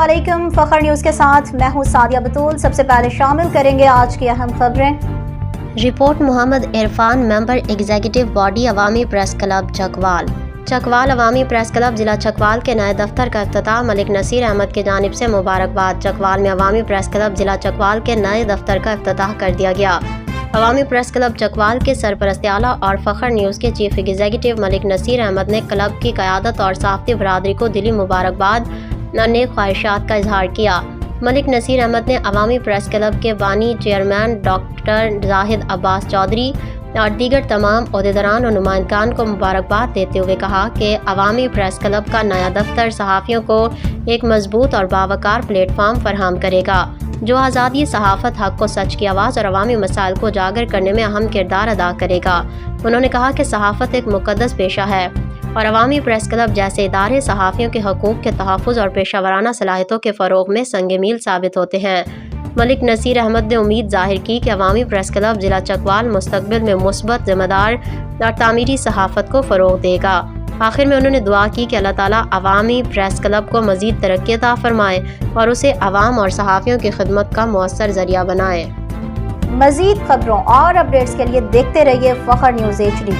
علیکم، فخر نیوز کے ساتھ میں ہوں سعدیہ بطول۔ سب سے پہلے شامل کریں گے آج کی اہم خبریں۔ رپورٹ محمد عرفان، ممبر ایگزیکٹو باڈی، عوامی پریس کلب چکوال۔ چکوال عوامی پریس کلب ضلع چکوال کے نئے دفتر کا افتتاح ملک نصیر احمد کی جانب سے مبارکباد۔ چکوال میں عوامی پریس کلب ضلع چکوال کے نئے دفتر کا افتتاح کر دیا گیا۔ عوامی پریس کلب چکوال کے سرپرست اعلیٰ اور فخر نیوز کے چیف ایگزیکٹو ملک نصیر احمد نے کلب کی قیادت اور صحافتی برادری کو دلی مبارکباد اور نیک خواہشات کا اظہار کیا۔ ملک نصیر احمد نے عوامی پریس کلب کے بانی چیئرمین ڈاکٹر زاہد عباس چودھری اور دیگر تمام عہدیداران اور نمائندگان کو مبارکباد دیتے ہوئے کہا کہ عوامی پریس کلب کا نیا دفتر صحافیوں کو ایک مضبوط اور باوقار پلیٹ فارم فراہم کرے گا جو آزادی صحافت، حق و سچ کی آواز اور عوامی مسائل کو اجاگر کرنے میں اہم کردار ادا کرے گا۔ انہوں نے کہا کہ صحافت ایک مقدس پیشہ ہے اور عوامی پریس کلب جیسے ادارے صحافیوں کے حقوق کے تحفظ اور پیشہ ورانہ صلاحیتوں کے فروغ میں سنگ میل ثابت ہوتے ہیں۔ ملک نصیر احمد نے امید ظاہر کی کہ عوامی پریس کلب ضلع چکوال مستقبل میں مثبت، ذمہ دار اور تعمیری صحافت کو فروغ دے گا۔ آخر میں انہوں نے دعا کی کہ اللہ تعالیٰ عوامی پریس کلب کو مزید ترقی عطا فرمائے اور اسے عوام اور صحافیوں کی خدمت کا مؤثر ذریعہ بنائے۔ مزید خبروں اور اپڈیٹس کے لیے دیکھتے رہیے فخر نیوز HD۔